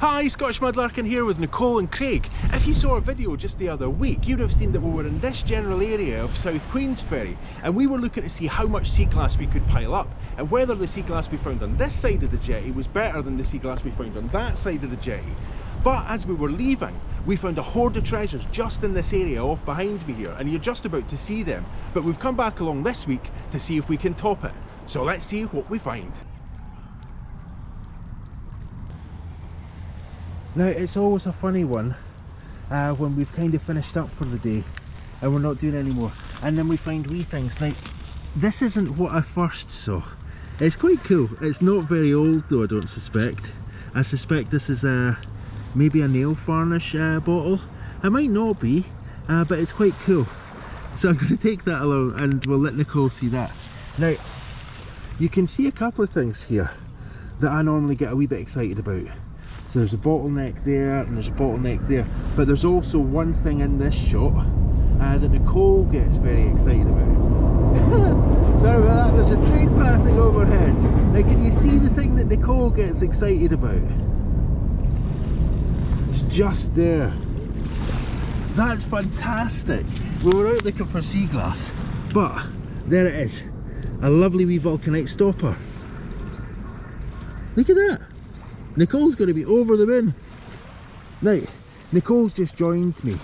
Hi, Scottish Mudlarking here with Nicole and Craig. If you saw our video just the other week, you'd have seen that we were in this general area of South Queensferry, and we were looking to see how much sea glass we could pile up and whether the sea glass we found on this side of the jetty was better than the sea glass we found on that side of the jetty. But as we were leaving, we found a hoard of treasures just in this area off behind me here, and you're just about to see them. But we've come back along this week to see if we can top it. So let's see what we find. Now, it's always a funny one when we've kind of finished up for the day and we're not doing any more, and then we find wee things. Like, this isn't what I first saw. It's quite cool. It's not very old though, I don't suspect. I suspect this is maybe a nail varnish bottle. It might not be, but it's quite cool. So I'm going to take that along and we'll let Nicole see that. Now, you can see a couple of things here that I normally get a wee bit excited about. So there's a bottleneck there and there's a bottleneck there, but there's also one thing in this shot that Nicole gets very excited about. Sorry about that, there's a train passing overhead. Now, can you see the thing that Nicole gets excited about? It's just there. That's fantastic. We were out looking for sea glass, but there it is. A lovely wee vulcanite stopper. Look at that. Nicole's going to be over the moon. Now, Nicole's just joined me,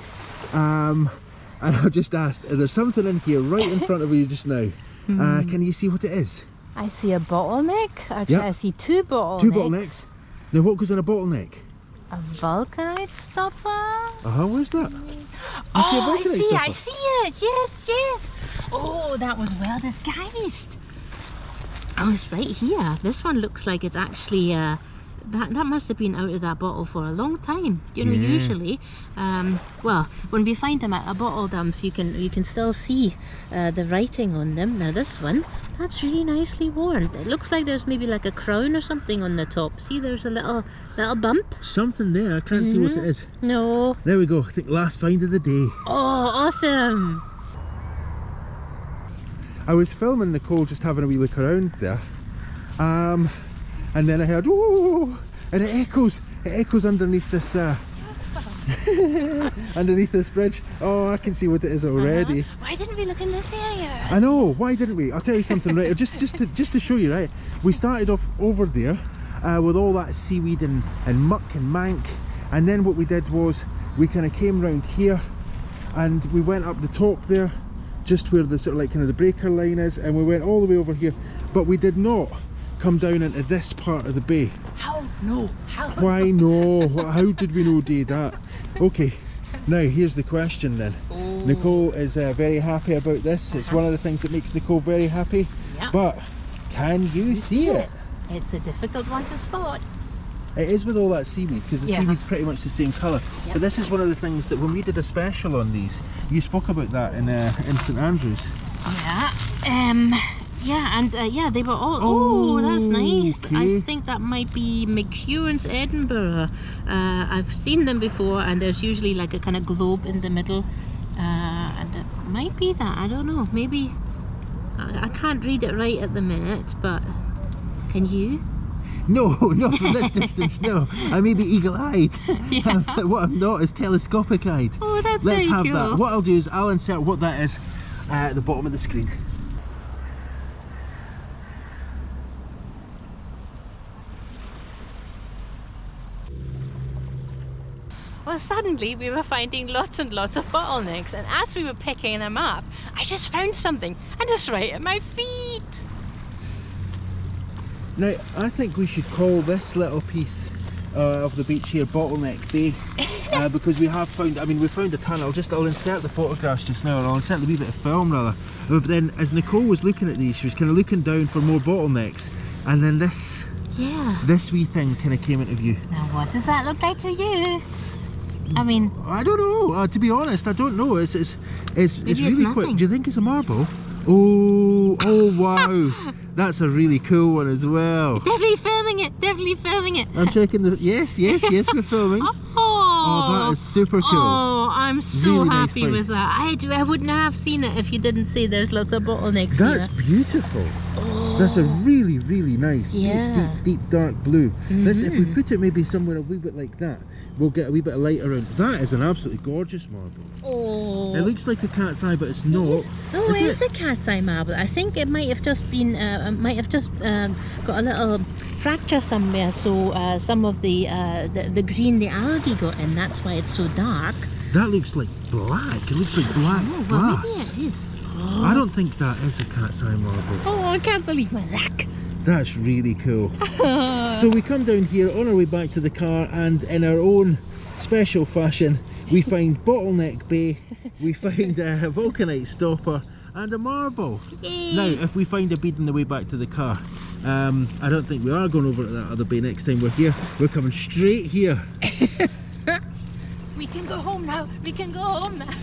and I just asked, there's something in here right in front of you just now. Can you see what it is? I see a bottleneck. Actually, yep. I see two bottlenecks. Two bottlenecks. Now, what goes in a bottleneck? A vulcanite stopper. Where's that? I see it. Yes, yes. Oh, that was well disguised. Oh, it's right here. This one looks like it's actually that must have been out of that bottle for a long time. You know, usually, well, when we find them at a bottle dumps, you can still see the writing on them. Now this one, that's really nicely worn. It looks like there's maybe like a crown or something on the top. See, there's a little bump. Something there. I can't see what it is. No. There we go. I think last find of the day. Oh, awesome. I was filming Nicole just having a wee look around there, and then I heard, oh, and it echoes underneath this underneath this bridge. Oh, I can see what it is already. Why didn't we look in this area? I know, why didn't we? I'll tell you something, right? just to show you, right? We started off over there with all that seaweed and muck and mank, and then what we did was we kind of came round here and we went up the top there, just where the sort of like kind of the breaker line is, and we went all the way over here, but we did not come down into this part of the bay. How? No. How? Why no? How did we know do that? Okay, now here's the question then. Oh. Nicole is very happy about this. It's one of the things that makes Nicole very happy. Yep. But can you see it? It's a difficult one to spot. It is with all that seaweed, because the seaweed's pretty much the same colour. Yep. But this is one of the things that when we did a special on these, you spoke about that in St Andrews. Yeah. Yeah, and yeah, they were all. Oh, that's nice. Okay. I think that might be McEwan's Edinburgh. I've seen them before, and there's usually like a kind of globe in the middle, and it might be that. I don't know. Maybe I can't read it right at the minute, but can you? No, not from this distance, no. I may be eagle-eyed. Yeah. What I'm not is telescopic-eyed. Oh, that's Let's very have cool. that. What I'll do is I'll insert what that is at the bottom of the screen. Well, suddenly we were finding lots and lots of bottlenecks, and as we were picking them up, I just found something, and it's right at my feet. Now, I think we should call this little piece of the beach here Bottleneck Bay, because we have found, I mean, we found a ton. I'll insert the photographs just now, or I'll insert the wee bit of film rather. But then, as Nicole was looking at these, she was kind of looking down for more bottlenecks, and then this wee thing kind of came into view. Now, what does that look like to you? I mean, I don't know. To be honest, I don't know. It's really quick. Do you think it's a marble? Oh wow, that's a really cool one as well. Definitely filming it. Definitely filming it. I'm checking the. Yes, we're filming. that is super cool. Oh, I'm so Really nice happy find. with that. I wouldn't have seen it if you didn't say there's lots of bottlenecks That's here. beautiful. Oh. That's a really, really nice, Yeah. deep dark blue. This, if we put it maybe somewhere a wee bit like that, we'll get a wee bit of light around. That is an absolutely gorgeous marble. Oh. It looks like a cat's eye, but it's not. No, it is a cat's eye marble. I think it might have just been, got a little fracture somewhere. So some of the green, the algae got in. That's why it's so dark. That looks like black. It looks like black Oh, well, glass. maybe it is. Oh. I don't think that is a cat's eye marble. Oh, I can't believe my luck. That's really cool. So we come down here on our way back to the car, and in our own special fashion, we find Bottleneck Bay, we find a vulcanite stopper, and a marble. Yay. Now, if we find a bead on the way back to the car, I don't think we are going over to that other bay next time we're here. We're coming straight here. We can go home now. We can go home now.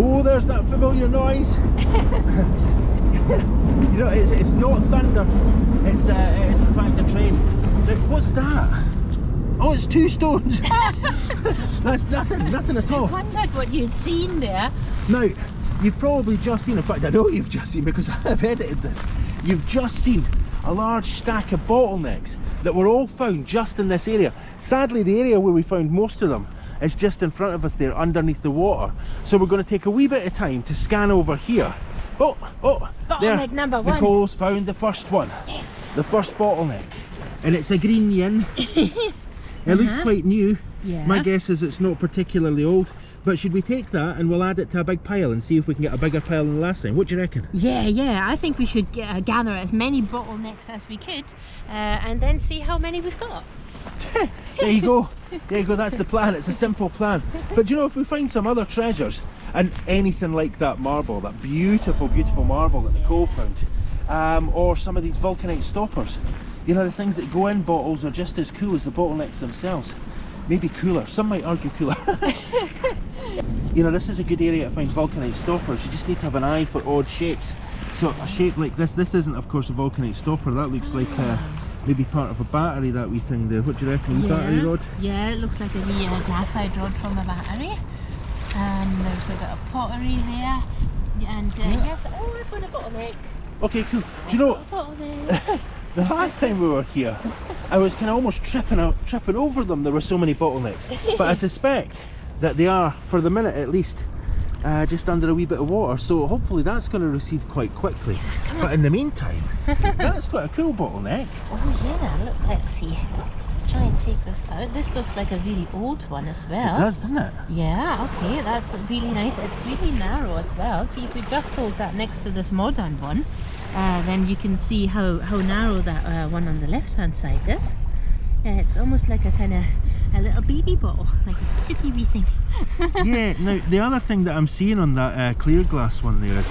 Oh, there's that familiar noise. You know, it's not thunder. It is in fact a train. Look, what's that? Oh, it's 2 stones. That's nothing at all. I wondered what you'd seen there. Now, you've probably just seen, in fact I know you've just seen because I've edited this, you've just seen a large stack of bottlenecks that were all found just in this area. Sadly, the area where we found most of them is just in front of us there, underneath the water. So we're going to take a wee bit of time to scan over here. Oh, there, Bottleneck number 1. Nicole's found the first one. Yes. The first bottleneck. And it's a green yin. It looks quite new. Yeah. My guess is it's not particularly old. But should we take that and we'll add it to a big pile and see if we can get a bigger pile than the last time? What do you reckon? Yeah, I think we should gather as many bottlenecks as we could and then see how many we've got. There you go, that's the plan. It's a simple plan. But do you know, if we find some other treasures and anything like that marble, that beautiful marble that Nicole found, or some of these vulcanite stoppers, you know, the things that go in bottles are just as cool as the bottlenecks themselves. Maybe cooler, some might argue cooler. You know, this is a good area to find vulcanite stoppers. You just need to have an eye for odd shapes. So a shape like this isn't of course a vulcanite stopper. That looks like maybe part of a battery, that wee thing there. What do you reckon? A wee battery rod? Yeah, it looks like a wee graphite rod from a battery. There's a bit of pottery there. And yes, oh, I found a bottleneck. Okay, cool. Do you know, the last time we were here, I was kind of almost tripping over them. There were so many bottlenecks. But I suspect that they are, for the minute at least, just under a wee bit of water. So hopefully that's going to recede quite quickly. But in the meantime, that's quite a cool bottleneck. Oh yeah, look, let's see. Let's try and take this out. This looks like a really old one as well. It does, doesn't it? Yeah, okay, that's really nice. It's really narrow as well. See, if we just hold that next to this modern one, then you can see how narrow that one on the left hand side is. It's almost like a little baby bottle, like a suki wee thing. Yeah, now the other thing that I'm seeing on that clear glass one there is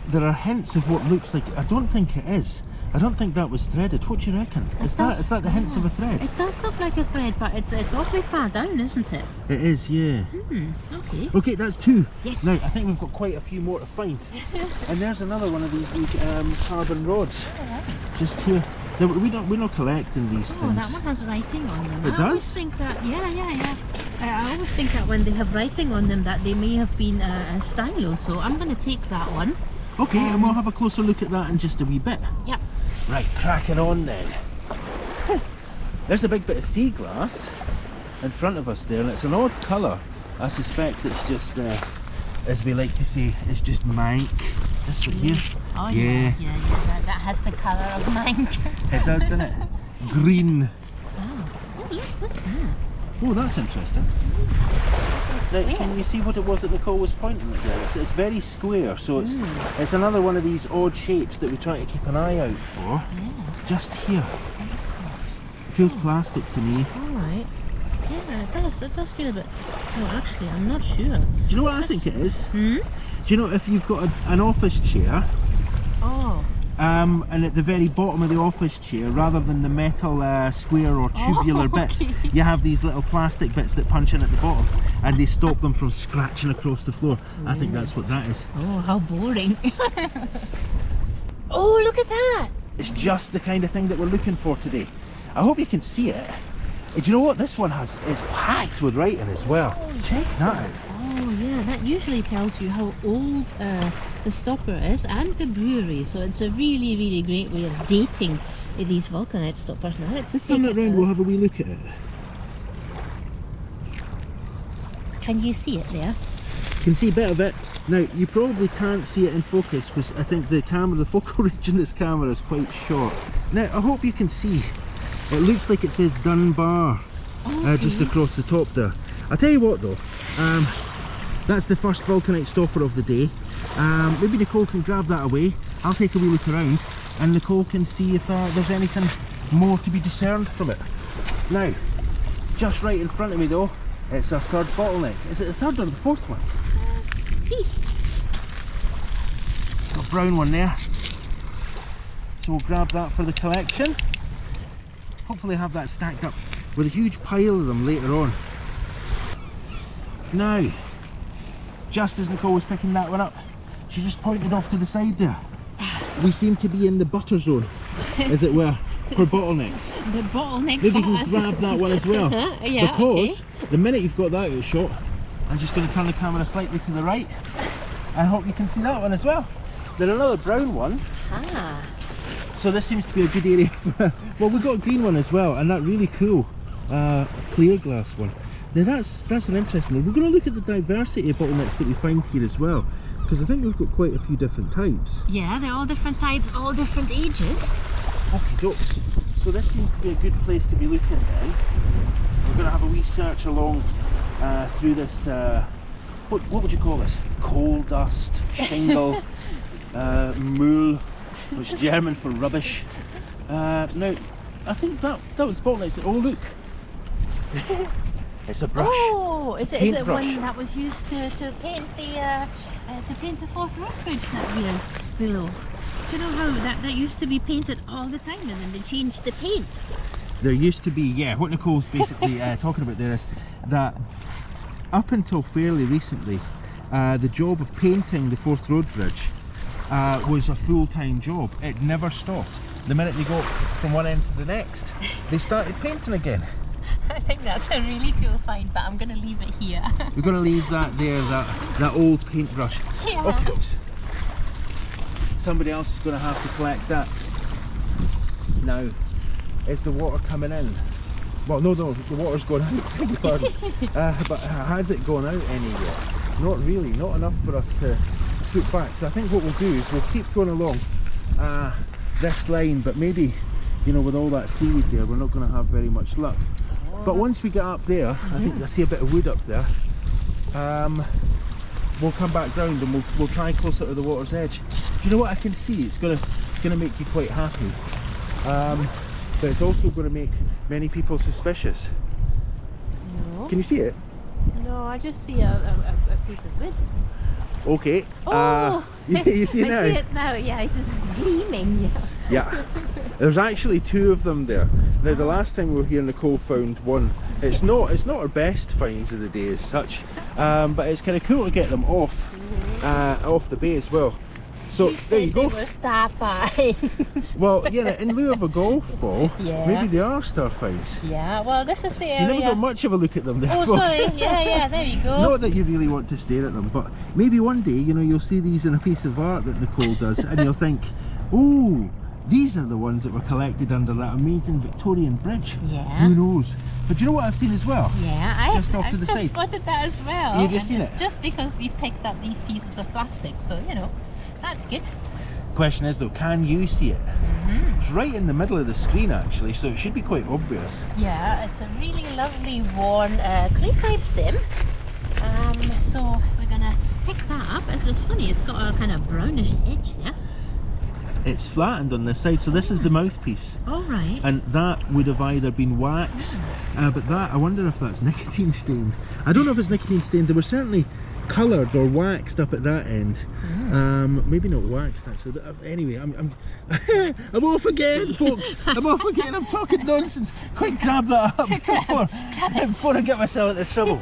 there are hints of what looks like, I don't think it is. I don't think that was threaded. What do you reckon? Is that the hints of a thread? It does look like a thread, but it's awfully far down, isn't it? It is, yeah. Okay. Okay, that's 2. Yes. Now, I think we've got quite a few more to find. And there's another one of these wee carbon rods. Just here. Now, we're not collecting these things. Oh, that one has writing on them. It does? I always think that, yeah. I always think that when they have writing on them that they may have been a stylo, so I'm going to take that one. Okay, and we'll have a closer look at that in just a wee bit. Yep. Right, cracking on then. There's a big bit of sea glass in front of us there, and it's an odd colour. I suspect it's just, as we like to say, it's just mank. This bit here. Oh yeah. That has the colour of mank. It does, doesn't it? Green. Oh, look, what's that? Oh, that's interesting. Now, can you see what it was that Nicole was pointing at there? It's very square, so it's another one of these odd shapes that we try to keep an eye out for. Yeah. Just here. What is that? It feels plastic to me. Alright. Yeah, it does feel a bit... Oh, actually, I'm not sure. Do you know what I think it is? Hmm? Do you know, if you've got an office chair, Oh. And at the very bottom of the office chair, rather than the metal square or tubular bits, you have these little plastic bits that punch in at the bottom, and they stop them from scratching across the floor. I think that's what that is. Oh, how boring. Oh, look at that. It's just the kind of thing that we're looking for today. I hope you can see it. Do you know what this one has? It's packed with writing as well. Check that out. Oh yeah, that usually tells you how old the stopper is and the brewery. So it's a really, really great way of dating these vulcanite stoppers. Now let's turn it around, we'll have a wee look at it. Can you see it there? You can see a bit of it. Now, you probably can't see it in focus because I think the focal range in this camera is quite short. Now, I hope you can see. It looks like it says Dunbar just across the top there. I'll tell you what though, that's the first vulcanite stopper of the day. Maybe Nicole can grab that away. I'll take a wee look around and Nicole can see if there's anything more to be discerned from it. Now, just right in front of me though, it's our third bottleneck. Is it the third or the fourth one? Got a brown one there. So we'll grab that for the collection. Hopefully have that stacked up with a huge pile of them later on. Now, just as Nicole was picking that one up, she just pointed off to the side there. We seem to be in the butter zone, as it were, for bottlenecks. The bottleneck. Maybe you can grab that one as well. Yeah, because the minute you've got that out shot, I'm just going to turn the camera slightly to the right. I hope you can see that one as well. There's another brown one. So this seems to be a good area for, well, we've got a green one as well, and that really cool clear glass one. Now that's an interesting one. We're going to look at the diversity of bottlenecks that we find here as well, because I think we've got quite a few different types. Yeah, they're all different types, all different ages. Okie dokes. So this seems to be a good place to be looking then. We're going to have a wee search along through this, what would you call this? Coal dust, shingle, mool, which is German for rubbish. Now, I think that was bottlenecks. Oh look, it's a brush. Oh, is it brush. one that was used to paint the fourth road bridge that below? Do you know how that used to be painted all the time, and then they changed the paint? There used to be, yeah. What Nicole's basically talking about there is that up until fairly recently, the job of painting the Forth Road Bridge was a full-time job. It never stopped. The minute they got from one end to the next, they started painting again. I think that's a really cool find, but I'm going to leave it here. We're going to leave that there, that old paintbrush. Yeah. Okay, folks. Somebody else is going to have to collect that. Now, is the water coming in? Well, no, the water's going out. Pardon. But has it gone out anywhere? Not really, not enough for us to swoop back. So I think what we'll do is we'll keep going along this line, but maybe, you know, with all that seaweed there, we're not going to have very much luck. But once we get up there, I think I see a bit of wood up there. We'll come back round and we'll try closer to the water's edge. Do you know what I can see? It's gonna make you quite happy, but it's also going to make many people suspicious. No. Can you see it? No, I just see a piece of wood. Okay. Oh, you see it now? I see it now. Yeah, it's just gleaming. Yeah. There's actually two of them there. Now the last time we were here, Nicole found one. It's not our best finds of the day as such, but it's kind of cool to get them off the bay as well. So there you go. They were star finds. Well, yeah, in lieu of a golf ball, Yeah. maybe they are star finds. Yeah, well, this is the You area. never got much of a look at them there, Oh, folks. sorry. Yeah, there you go. Not that you really want to stare at them, but maybe one day, you know, you'll see these in a piece of art that Nicole does, and you'll think, oh, these are the ones that were collected under that amazing Victorian bridge. Yeah. Who knows? But do you know what I've seen as well? Yeah, Just off to the I've side. spotted that as well. You've just and seen it's it? just because we picked up these pieces of plastic, so you know, that's good. Question is though, can you see it? It's right in the middle of the screen actually, so it should be quite obvious. Yeah, it's a really lovely worn clay pipe stem. So we're gonna pick that up. It's just funny, it's got a kind of brownish edge there. It's flattened on this side, so this is the mouthpiece. All right. And that would have either been wax, but that, I wonder if that's nicotine stained. I don't know if it's nicotine stained. There were certainly coloured or waxed up at that end. Maybe not waxed actually, but anyway, I'm off again, folks. I'm off again. I'm talking nonsense. Quick, grab that up before I get myself into trouble.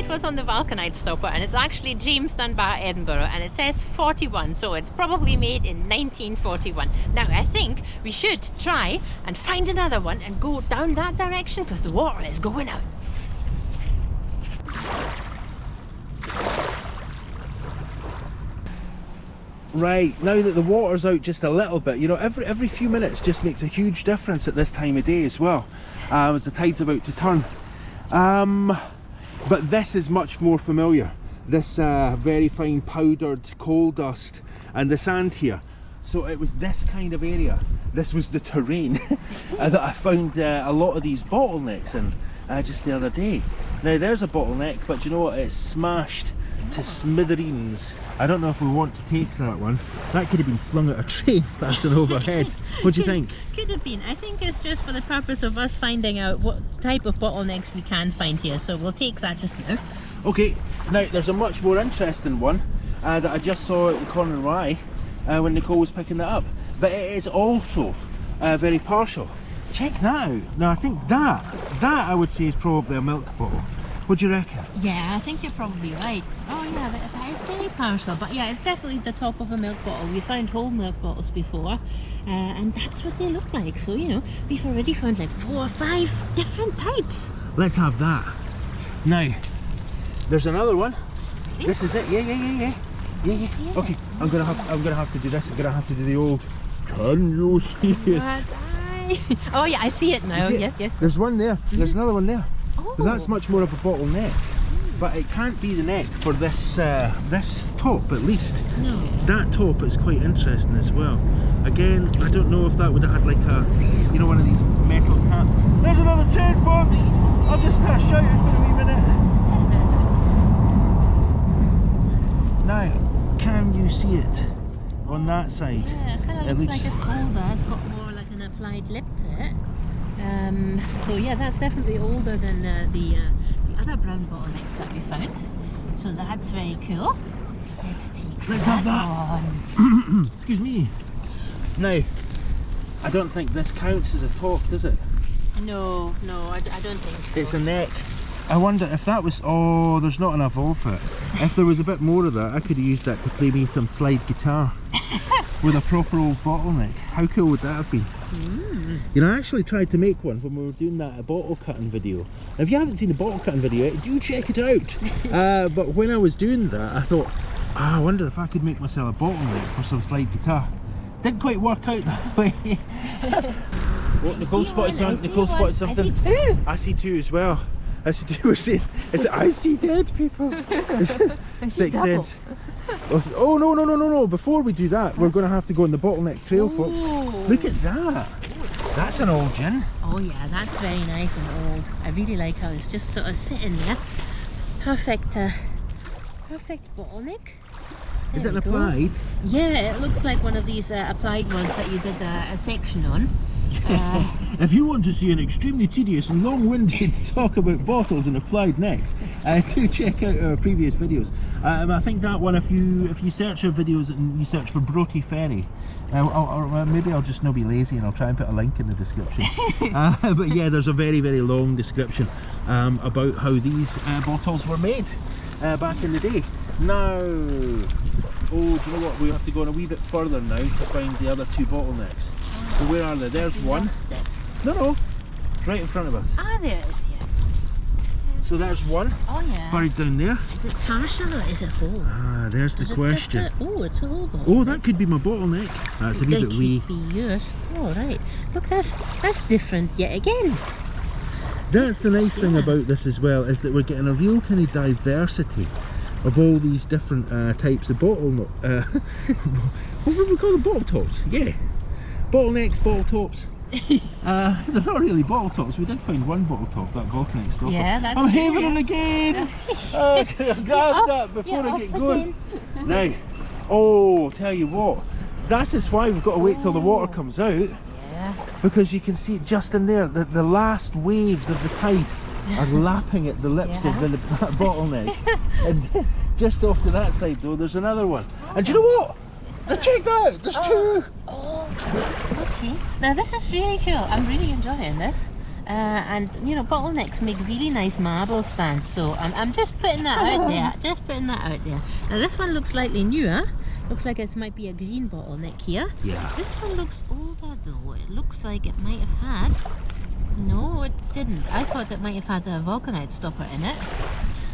What's on the vulcanite stopper, and it's actually Jamestown Bar, Edinburgh, and it says 41, so it's probably made in 1941. Now I think we should try and find another one and go down that direction because the water is going out. Right, now that the water's out just a little bit, you know, every few minutes just makes a huge difference at this time of day as well, as the tide's about to turn. But this is much more familiar, this very fine powdered coal dust and the sand here. So it was this kind of area, this was the terrain that I found a lot of these bottlenecks in just the other day. Now there's a bottleneck, but you know what, it's smashed to smithereens. I don't know if we want to take that one. That could have been flung at a train passing overhead. What do you think? Could have been. I think it's just for the purpose of us finding out what type of bottlenecks we can find here, so we'll take that just now. Okay, now there's a much more interesting one that I just saw at the corner of my eye when Nicole was picking that up, but it is also very partial. Check that out. Now I think that I would say is probably a milk bottle. What do you reckon? Yeah, I think you're probably right. Oh yeah, that is very partial, but yeah, it's definitely the top of a milk bottle. We found whole milk bottles before, and that's what they look like. So, you know, we've already found like 4 or 5 different types. Let's have that. Now, there's another one. This is it. Yeah. Okay, I'm gonna have to do this. I'm gonna have to do the old. Can you see it? Oh yeah, I see it now. Yes. There's one there. There's another one there. Oh. But that's much more of a bottleneck. But it can't be the neck for this this top at least. No. That top is quite interesting as well. Again, I don't know if that would have had like a, you know, one of these metal caps. There's another train, folks! I'll just start shouting for a wee minute. Now, can you see it on that side? Yeah, it kind of looks like it's older. It's got more like an applied lip to it. So yeah, that's definitely older than the other brown bottlenecks that we found. So that's very cool. Let's have that. Excuse me. Now, I don't think this counts as a top, does it? No, I don't think so. It's a neck. I wonder if that was... Oh, there's not enough of it. If there was a bit more of that, I could have used that to play me some slide guitar with a proper old bottleneck. How cool would that have been? You know, I actually tried to make one when we were doing that bottle cutting video. If you haven't seen the bottle cutting video, do check it out. But when I was doing that, I thought, I wonder if I could make myself a bottleneck for some slide guitar. Didn't quite work out that way. What, Nicole spotted something? Nicole spotted something? I see 2. I see 2 as well. I see 2. We're saying, I see dead people. Sixth sense. Oh no! Before we do that, we're going to have to go on the Bottleneck Trail, folks. Look at that. That's an old gin. Oh yeah, that's very nice and old. I really like how it's just sort of sitting there. Perfect bottleneck. Is it an applied? Yeah, it looks like one of these applied ones that you did a section on. If you want to see an extremely tedious and long-winded talk about bottles and applied necks, do check out our previous videos. I think that one, if you search our videos and you search for Bottleneck, or maybe I'll just not be lazy and I'll try and put a link in the description. But yeah, there's a very long description about how these bottles were made back in the day. Now, do you know what? We have to go on a wee bit further now to find the other 2 bottlenecks. So where are they? There's one. No, right in front of us. Ah, there it is, yeah. So there's one buried down there. Is it partial or is it whole? Ah, there's the question. Oh, it's a whole bottleneck. Oh, that could be my bottleneck. That's a wee bit wee. That could be yours. Oh, right. Look, that's different yet again. That's the nice thing about this as well, is that we're getting a real kind of diversity of all these different types of bottle. What would we call them? Bottle tops? Yeah. Bottlenecks, bottle tops. They're not really bottle tops. We did find one bottle top, that Volcanic stopper. Yeah, that's I'm true, having it again! Okay, I'll grab that before I get going. Now, oh, tell you what, that's just why we've got to wait till the water comes out. Yeah. Because you can see it just in there, the last waves of the tide are lapping at the lips of that bottleneck. And just off to that side though, there's another one. And do you know what? Check that out, there's two! Oh, okay. Now this is really cool. I'm really enjoying this. And you know, bottlenecks make really nice marble stands, so I'm just putting that out there. Just putting that out there. Now this one looks slightly newer. Looks like it might be a green bottleneck here. Yeah. This one looks older though. It looks like it might have had... No, it didn't. I thought it might have had a vulcanite stopper in it.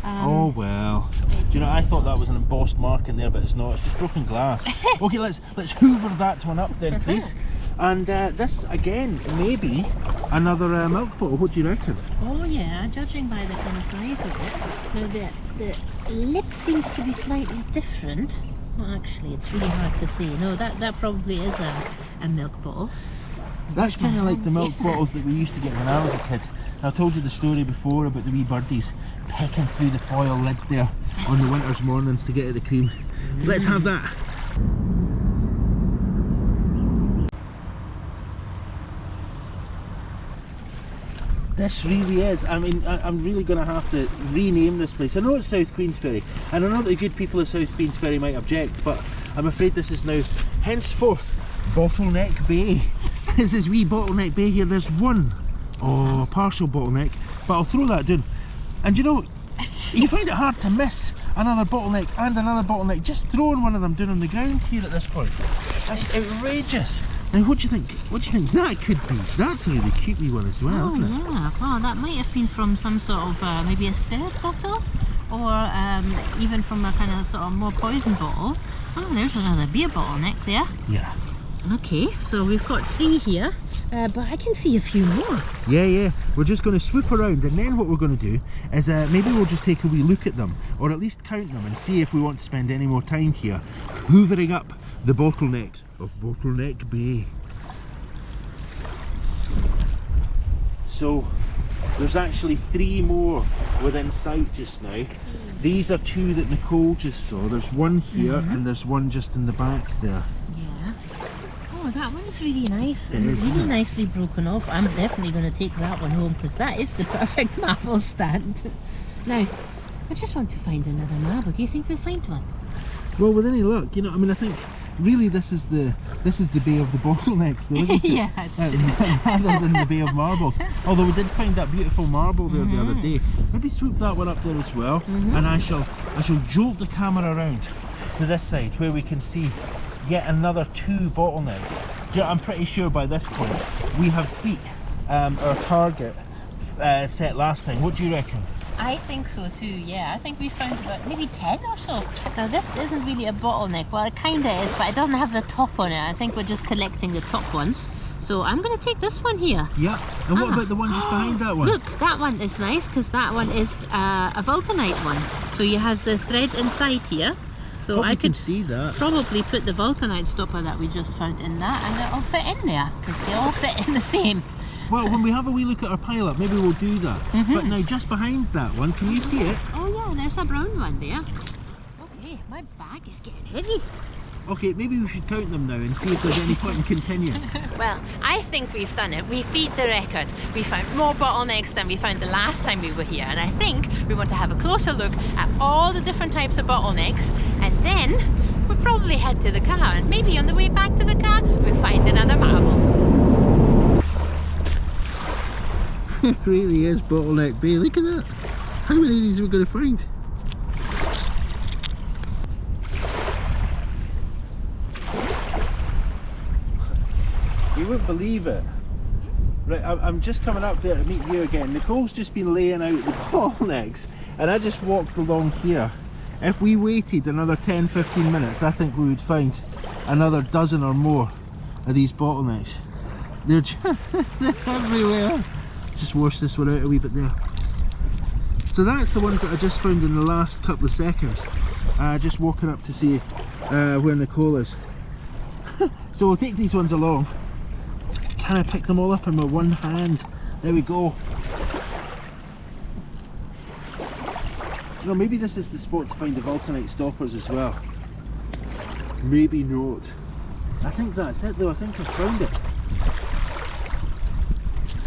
Oh well. Do you know, I thought that was an embossed mark in there, but it's not. It's just broken glass. Okay, let's hoover that one up then, please. And this again, maybe another milk bottle. What do you reckon? Oh yeah, judging by the kind of size of it. Now the lip seems to be slightly different. Well, actually, it's really hard to see. No, that probably is a milk bottle. That's kind of like the milk bottles that we used to get when I was a kid. I told you the story before about the wee birdies pecking through the foil lid there on the winter's mornings to get at the cream. Let's have that. This really is, I mean, I'm really going to have to rename this place. I know it's South Queensferry, and I know that the good people of South Queensferry might object, but I'm afraid this is now henceforth Bottleneck Bay. This is wee Bottleneck Bay here. There's one, partial bottleneck, but I'll throw that down. And you know, you find it hard to miss another bottleneck and another bottleneck just throwing one of them down on the ground here at this point. That's outrageous. Now what do you think? What do you think that could be? That's a really cute wee one as well, isn't it? Yeah, well that might have been from some sort of maybe a spirit bottle, or even from a kind of sort of more poison bottle. Oh, there's another beer bottleneck there. Yeah. Okay, so we've got 3 here, but I can see a few more. Yeah, we're just going to swoop around, and then what we're going to do is maybe we'll just take a wee look at them, or at least count them and see if we want to spend any more time here hoovering up the bottlenecks of Bottleneck Bay. So there's actually 3 more within sight just now. These are 2 that Nicole just saw. There's one here and there's one just in the back there. Yeah. Oh, that one's really nice. It is, really nicely broken off. I'm definitely going to take that one home because that is the perfect marble stand. Now, I just want to find another marble. Do you think we'll find one? Well, with any luck, you know, I mean, I think really this is the Bay of the Bottlenecks, though, isn't it? Yeah, rather than the Bay of Marbles. Although we did find that beautiful marble there the other day. Maybe swoop that one up there as well, and I shall jolt the camera around to this side where we can see yet another 2 bottlenecks. I'm pretty sure by this point we have beat our target set last time. What do you reckon? I think so too, yeah. I think we found about maybe 10 or so. Now this isn't really a bottleneck. Well, it kind of is, but it doesn't have the top on it. I think we're just collecting the top ones. So I'm going to take this one here. Yeah. And what about the one just behind that one? Look, that one is nice because that one is a vulcanite one. So it has the thread inside here. So I could see that. Probably put the vulcanite stopper that we just found in that, and it'll fit in there because they all fit in the same. Well, when we have a wee look at our pile up, maybe we'll do that. But now just behind that one, can you see it? Oh yeah, there's a brown one there. Okay, my bag is getting heavy. Okay, maybe we should count them now and see if there's any point in continuing. Well, I think we've done it. We beat the record. We found more bottlenecks than we found the last time we were here. And I think we want to have a closer look at all the different types of bottlenecks. And then we'll probably head to the car. And maybe on the way back to the car, we'll find another marble. It really is Bottleneck Bay. Look at that. How many of these are we going to find? You wouldn't believe it. Right, I'm just coming up there to meet you again. Nicole's just been laying out the bottlenecks and I just walked along here. If we waited another 10-15 minutes, I think we would find another dozen or more of these bottlenecks. They're they're everywhere. Just wash this one out a wee bit there. So that's the ones that I just found in the last couple of seconds. Just walking up to see where Nicole is. So we'll take these ones along. Can I pick them all up in my one hand? There we go. You know, maybe this is the spot to find the vulcanite stoppers as well. Maybe not. I think that's it though. I think I've found it.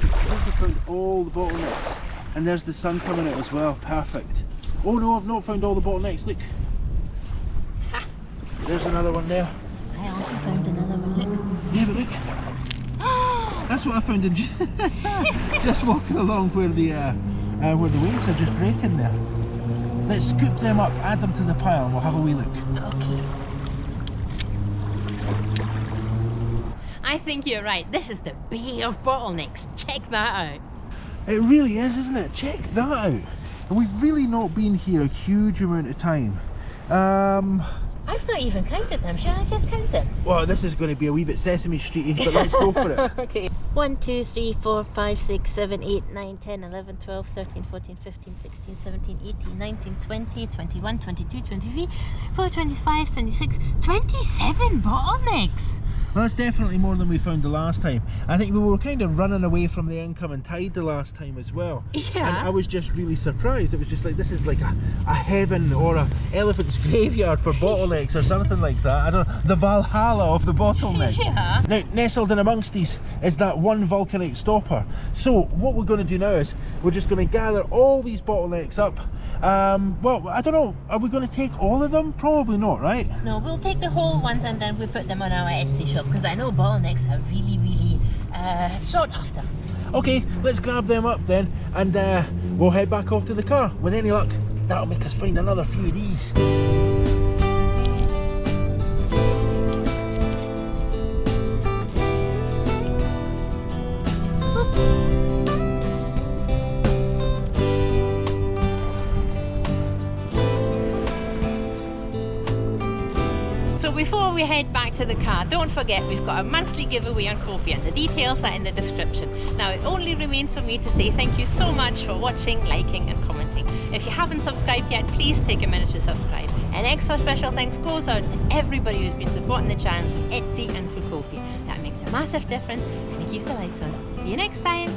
I think I found all the bottlenecks. And there's the sun coming out as well. Perfect. Oh no, I've not found all the bottlenecks. Look. Ha. There's another one there. I also found another one. Look. Yeah, but look. That's what I found in just walking along where the waves are just breaking there. Let's scoop them up, add them to the pile, and we'll have a wee look. Okay. I think you're right. This is the Bay of Bottlenecks. Check that out. It really is, isn't it? Check that out. And we've really not been here a huge amount of time. I've not even counted them. Shall I just count them? Well, this is going to be a wee bit Sesame Streety, but let's go for it. Okay. 1, 2, 3, 4, 5, 6, 7, 8, 9, 10, 11, 12, 13, 14, 15, 16, 17, 18, 19, 20, 21, 22, 23, 24, 25, 26, 27 bottlenecks. Well, that's definitely more than we found the last time. I think we were kind of running away from the incoming tide the last time as well. Yeah. And I was just really surprised. It was just like, this is like a heaven or a elephant's graveyard for bottlenecks or something like that. I don't know, the Valhalla of the bottleneck. Yeah. Now, nestled in amongst these is that one vulcanite stopper. So what we're going to do now is we're just going to gather all these bottlenecks up. Well, I don't know, are we going to take all of them? Probably not, right? No, we'll take the whole ones and then we'll put them on our Etsy shop because I know bottlenecks are really, really sought after. Okay, let's grab them up then and we'll head back off to the car. With any luck, that'll make us find another few of these. Before we head back to the car, don't forget we've got a monthly giveaway on KoFi and the details are in the description. Now it only remains for me to say thank you so much for watching, liking and commenting. If you haven't subscribed yet, please take a minute to subscribe. An extra special thanks goes out to everybody who's been supporting the channel through Etsy and through KoFi. That makes a massive difference and it keeps the lights on. See you next time!